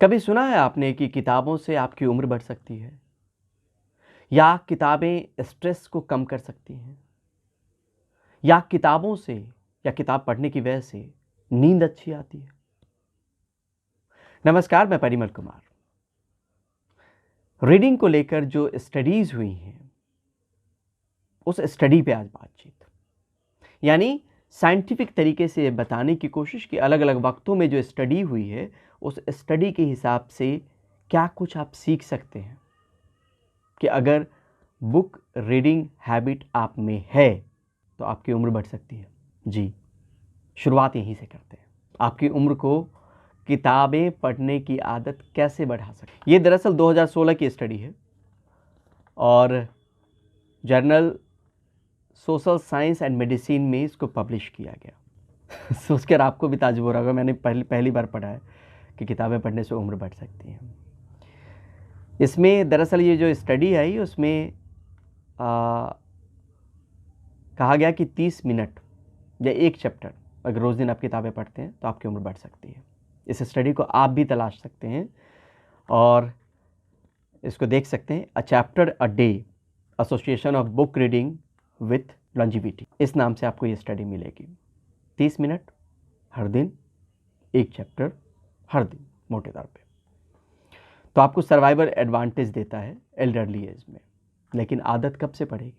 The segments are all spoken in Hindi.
कभी सुना है आपने कि किताबों से आपकी उम्र बढ़ सकती है, या किताबें स्ट्रेस को कम कर सकती हैं, या किताबों से या किताब पढ़ने की वजह से नींद अच्छी आती है। नमस्कार, मैं परिमल कुमार। रीडिंग को लेकर जो स्टडीज हुई हैं, उस स्टडी पे आज बातचीत, यानी साइंटिफिक तरीके से बताने की कोशिश कि अलग अलग वक्तों में जो स्टडी हुई है, उस स्टडी के हिसाब से क्या कुछ आप सीख सकते हैं कि अगर बुक रीडिंग हैबिट आप में है तो आपकी उम्र बढ़ सकती है। जी, शुरुआत यहीं से करते हैं। आपकी उम्र को किताबें पढ़ने की आदत कैसे बढ़ा सकते। ये दरअसल 2016 की स्टडी है और journal social science and medicine में इसको पब्लिश किया गया। सोचकर आपको भी ताज्जुब हो रहा होगा, मैंने पहली बार पढ़ा है कि किताबें पढ़ने से उम्र बढ़ सकती है। इसमें दरअसल ये जो स्टडी आई उसमें कहा गया कि 30 मिनट या एक चैप्टर अगर रोज़ दिन आप किताबें पढ़ते हैं तो आपकी उम्र बढ़ सकती है। इस स्टडी को आप भी तलाश सकते हैं और इसको देख सकते हैं। A chapter a day, association of book reading with longevity, इस नाम से आपको ये स्टडी मिलेगी। 30 मिनट हर दिन, एक चैप्टर हर दिन, मोटे तौर पे तो आपको सर्वाइवल एडवांटेज देता है एल्डरली एज में। लेकिन आदत कब से पड़ेगी?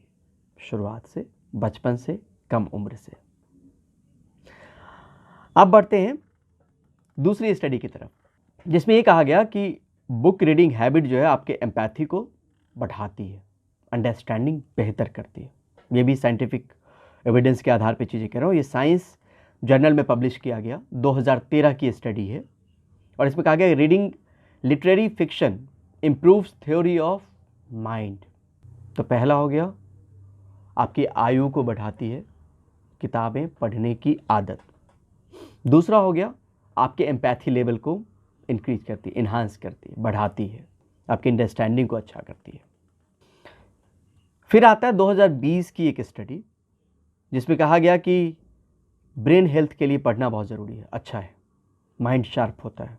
शुरुआत से, बचपन से, कम उम्र से। अब बढ़ते हैं दूसरी स्टडी की तरफ, जिसमें ये कहा गया कि बुक रीडिंग हैबिट जो है आपके एम्पैथी को बढ़ाती है, अंडरस्टैंडिंग बेहतर करती है। ये भी साइंटिफिक एविडेंस के आधार पे चीज़ें कह रहा हूँ। ये साइंस जर्नल में पब्लिश किया गया, 2013 की स्टडी है और इसमें कहा गया reading literary fiction improves theory of mind. तो पहला हो गया, आपकी आयु को बढ़ाती है किताबें पढ़ने की आदत। दूसरा हो गया, आपके एम्पैथी लेवल को इंक्रीज करती है, इन्हांस करती है, बढ़ाती है, आपकी अंडरस्टैंडिंग को अच्छा करती है। फिर आता है 2020 की एक स्टडी जिसमें कहा गया कि ब्रेन हेल्थ के लिए पढ़ना बहुत ज़रूरी है, अच्छा है, माइंड शार्प होता है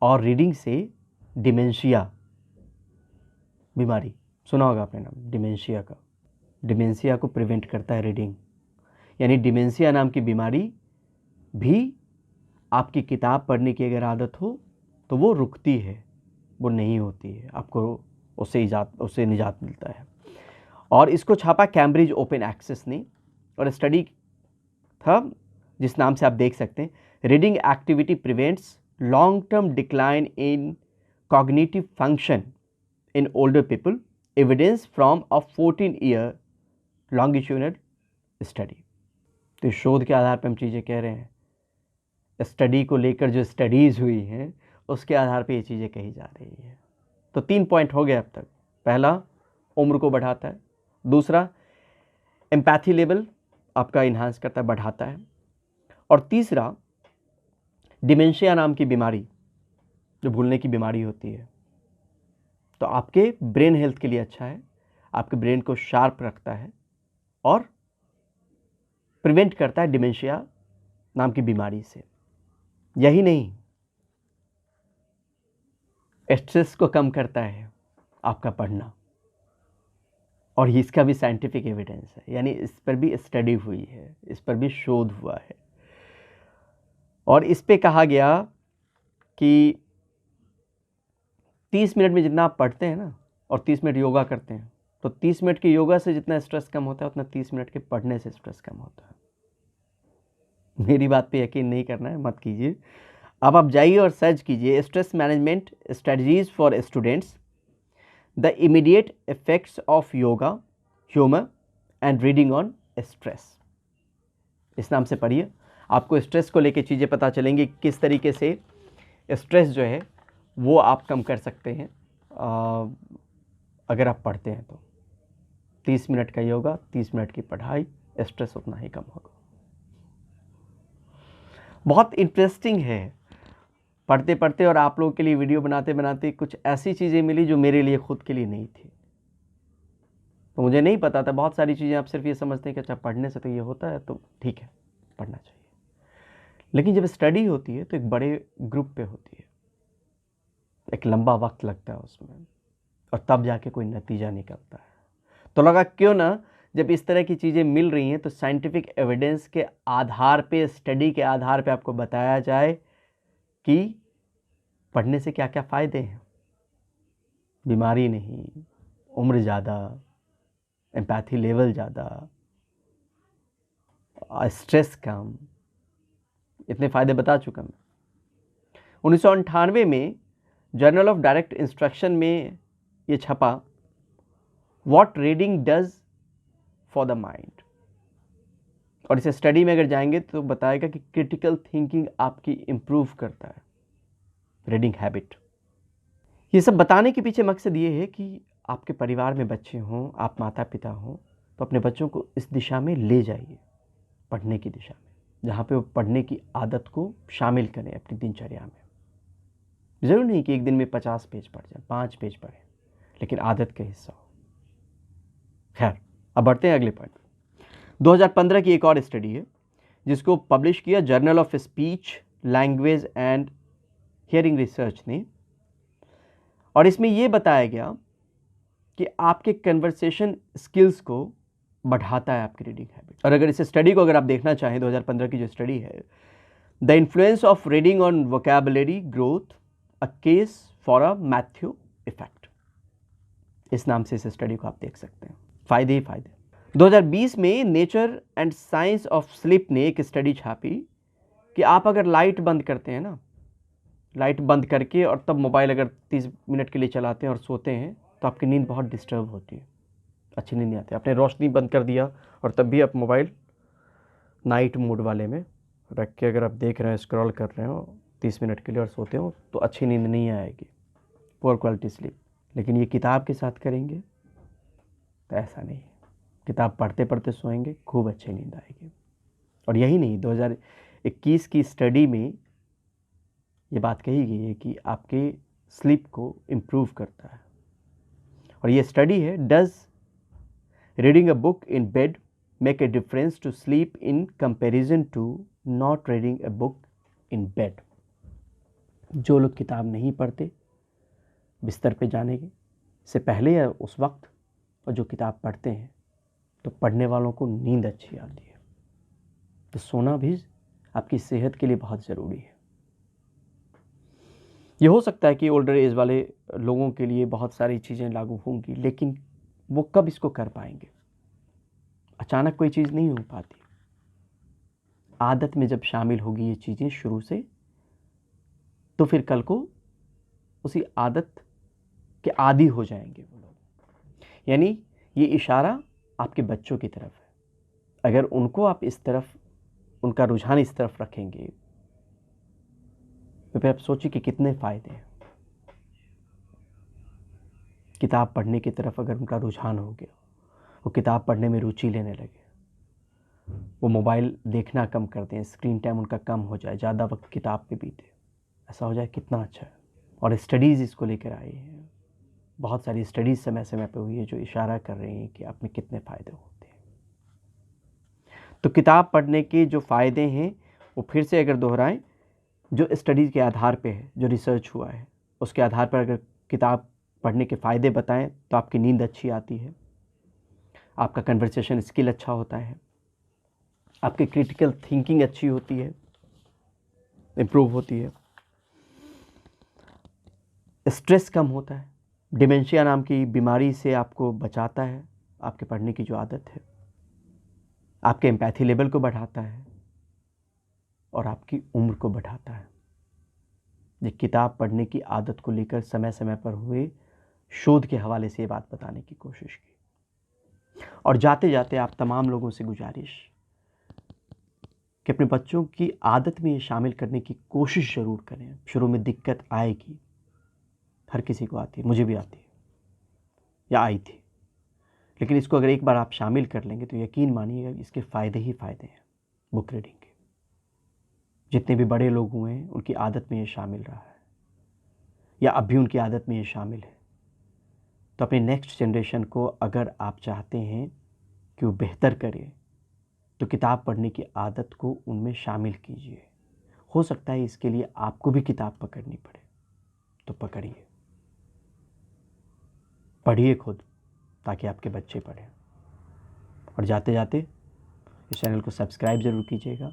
और रीडिंग से डिमेंशिया बीमारी, सुना होगा आपने नाम डिमेंशिया का, डिमेंशिया को प्रिवेंट करता है रीडिंग। यानी डिमेंशिया नाम की बीमारी भी आपकी किताब पढ़ने की अगर आदत हो तो वो रुकती है, वो नहीं होती है, आपको उससे निजात मिलता है। और इसको छापा कैम्ब्रिज ओपन एक्सेस ने और स्टडी था जिस नाम से आप देख सकते हैं, reading activity prevents long term decline in cognitive function in older people, evidence from a 14-year longitudinal study. तो इस शोध के आधार पर हम चीज़ें कह रहे हैं, स्टडी को लेकर जो स्टडीज़ हुई हैं उसके आधार पे ये चीज़ें कही जा रही है। तो 3 पॉइंट हो गए अब तक। पहला, उम्र को बढ़ाता है। दूसरा, एम्पैथी लेवल आपका इन्हांस करता है, बढ़ाता है। और तीसरा, डिमेंशिया नाम की बीमारी, जो भूलने की बीमारी होती है, तो आपके ब्रेन हेल्थ के लिए अच्छा है, आपके ब्रेन को शार्प रखता है और प्रिवेंट करता है डिमेंशिया नाम की बीमारी से। यही नहीं, स्ट्रेस को कम करता है आपका पढ़ना, और इसका भी साइंटिफिक एविडेंस है, यानी इस पर भी स्टडी हुई है, इस पर भी शोध हुआ है। और इस पे कहा गया कि 30 मिनट में जितना आप पढ़ते हैं ना और 30 मिनट योगा करते हैं, तो 30 मिनट के योगा से जितना स्ट्रेस कम होता है उतना 30 मिनट के पढ़ने से स्ट्रेस कम होता है। मेरी बात पे यकीन नहीं करना है, मत कीजिए। अब आप जाइए और सर्च कीजिए stress management strategies for students, the immediate effects of yoga, humour and reading on stress. इस नाम से पढ़िए, आपको स्ट्रेस को लेकर चीज़ें पता चलेंगी, किस तरीके से स्ट्रेस जो है वो आप कम कर सकते हैं अगर आप पढ़ते हैं तो। 30 मिनट का योगा, 30 मिनट की पढ़ाई, स्ट्रेस उतना ही कम होगा। बहुत इंटरेस्टिंग है पढ़ते पढ़ते, और आप लोगों के लिए वीडियो बनाते बनाते कुछ ऐसी चीज़ें मिली जो मेरे लिए खुद के लिए नहीं थी। तो मुझे नहीं पता था, बहुत सारी चीज़ें आप सिर्फ ये समझते हैं कि अच्छा पढ़ने से तो ये होता है तो ठीक है, पढ़ना चाहिए। लेकिन जब स्टडी होती है तो एक बड़े ग्रुप पे होती है, एक लंबा वक्त लगता है उसमें, और तब जाके कोई नतीजा निकलता है। तो लगा क्यों ना जब इस तरह की चीज़ें मिल रही हैं तो साइंटिफिक एविडेंस के आधार पे, स्टडी के आधार पे आपको बताया जाए कि पढ़ने से क्या क्या फ़ायदे हैं। बीमारी नहीं, उम्र ज़्यादा, एम्पैथी लेवल ज़्यादा, स्ट्रेस कम, इतने फ़ायदे बता चुका मैं। 1998 में जर्नल ऑफ डायरेक्ट इंस्ट्रक्शन में ये छपा, what reading does for the mind. और इसे स्टडी में अगर जाएंगे तो बताएगा कि क्रिटिकल थिंकिंग आपकी इम्प्रूव करता है, रीडिंग हैबिट। ये सब बताने के पीछे मकसद ये है कि आपके परिवार में बच्चे हों, आप माता पिता हों, तो अपने बच्चों को इस दिशा में ले जाइए, पढ़ने की दिशा में, जहाँ पे वो पढ़ने की आदत को शामिल करें अपनी दिनचर्या में। ज़रूर नहीं कि एक दिन में 50 पेज पढ़ जाए, 5 पेज पढ़ें, लेकिन आदत का हिस्सा हो। खैर, अब बढ़ते हैं अगले पॉइंट। 2015 की एक और स्टडी है जिसको पब्लिश किया journal of speech, language and hearing research ने, और इसमें यह बताया गया कि आपके कन्वर्सेशन स्किल्स को बढ़ाता है आपकी रीडिंग हैबिट। और अगर इस स्टडी को अगर आप देखना चाहें, 2015 की जो स्टडी है, the influence of reading on vocabulary growth, a case for a Matthew effect, इस नाम से इस स्टडी को आप देख सकते हैं। फायदे ही फायदे। 2020 में nature and science of sleep ने एक स्टडी छापी कि आप अगर लाइट बंद करते हैं ना, लाइट बंद करके और तब मोबाइल अगर 30 मिनट के लिए चलाते हैं और सोते हैं तो आपकी नींद बहुत डिस्टर्ब होती है, अच्छी नींद नहीं आती। आपने रोशनी बंद कर दिया और तब भी आप मोबाइल नाइट मोड वाले में रख के अगर आप देख रहे हैं, स्क्रॉल कर रहे हो 30 मिनट के लिए और सोते हो तो अच्छी नींद नहीं आएगी, पुअर क्वालिटी स्लीप। लेकिन ये किताब के साथ करेंगे तो ऐसा नहीं है। किताब पढ़ते पढ़ते सोएंगे, खूब अच्छी नींद आएगी। और यही नहीं, 2021 की स्टडी में ये बात कही गई है कि आपके स्लीप को इम्प्रूव करता है। और ये स्टडी है, does reading a book in bed make a difference to sleep in comparison to not reading a book in bed. जो लोग किताब नहीं पढ़ते बिस्तर पे जाने से पहले या उस वक्त, और जो किताब पढ़ते हैं, तो पढ़ने वालों को नींद अच्छी आती है। तो सोना भी आपकी सेहत के लिए बहुत ज़रूरी है। ये हो सकता है कि ओल्डर एज वाले लोगों के लिए बहुत सारी चीज़ें लागू होंगी, लेकिन वो कब इसको कर पाएंगे? अचानक कोई चीज़ नहीं हो पाती। आदत में जब शामिल होगी ये चीज़ें शुरू से, तो फिर कल को उसी आदत के आदी हो जाएंगे वो लोग। यानी ये इशारा आपके बच्चों की तरफ है। अगर उनको आप इस तरफ, उनका रुझान इस तरफ रखेंगे, तो फिर आप सोचिए कि कितने फ़ायदे हैं। किताब पढ़ने की तरफ अगर उनका रुझान हो गया, वो किताब पढ़ने में रुचि लेने लगे, वो मोबाइल देखना कम कर दें, स्क्रीन टाइम उनका कम हो जाए, ज़्यादा वक्त किताब पे बीते, ऐसा हो जाए, कितना अच्छा है। और स्टडीज़ इसको लेकर आई हैं, बहुत सारी स्टडीज़ समय समय पे हुई है जो इशारा कर रही हैं कि आप में कितने फ़ायदे होते हैं। तो किताब पढ़ने के जो फ़ायदे हैं वो फिर से अगर दोहराएं, जो स्टडीज़ के आधार पे है, जो रिसर्च हुआ है उसके आधार पर अगर किताब पढ़ने के फ़ायदे बताएं तो आपकी नींद अच्छी आती है, आपका कन्वर्सेशन स्किल अच्छा होता है, आपकी क्रिटिकल थिंकिंग अच्छी होती है, इम्प्रूव होती है, स्ट्रेस कम होता है, डिमेंशिया नाम की बीमारी से आपको बचाता है आपके पढ़ने की जो आदत है, आपके एम्पैथी लेवल को बढ़ाता है और आपकी उम्र को बढ़ाता है। ये किताब पढ़ने की आदत को लेकर समय समय पर हुए शोध के हवाले से ये बात बताने की कोशिश की। और जाते जाते आप तमाम लोगों से गुजारिश कि अपने बच्चों की आदत में ये शामिल करने की कोशिश ज़रूर करें। शुरू में दिक्कत आएगी, हर किसी को आती है, मुझे भी आती है या आई थी, लेकिन इसको अगर एक बार आप शामिल कर लेंगे तो यकीन मानिएगा इसके फ़ायदे ही फ़ायदे हैं बुक रीडिंग के। जितने भी बड़े लोग हुए हैं उनकी आदत में ये शामिल रहा है या अब भी उनकी आदत में ये शामिल है। तो अपने नेक्स्ट जनरेशन को अगर आप चाहते हैं कि वो बेहतर करे तो किताब पढ़ने की आदत को उनमें शामिल कीजिए। हो सकता है इसके लिए आपको भी किताब पकड़नी पड़े, तो पकड़िए, पढ़िए खुद, ताकि आपके बच्चे पढ़ें। और जाते जाते इस चैनल को सब्सक्राइब ज़रूर कीजिएगा,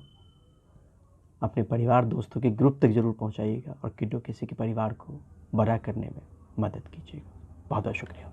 अपने परिवार दोस्तों के ग्रुप तक ज़रूर पहुंचाइएगा और किसी के परिवार को बड़ा करने में मदद कीजिएगा। बहुत बहुत शुक्रिया।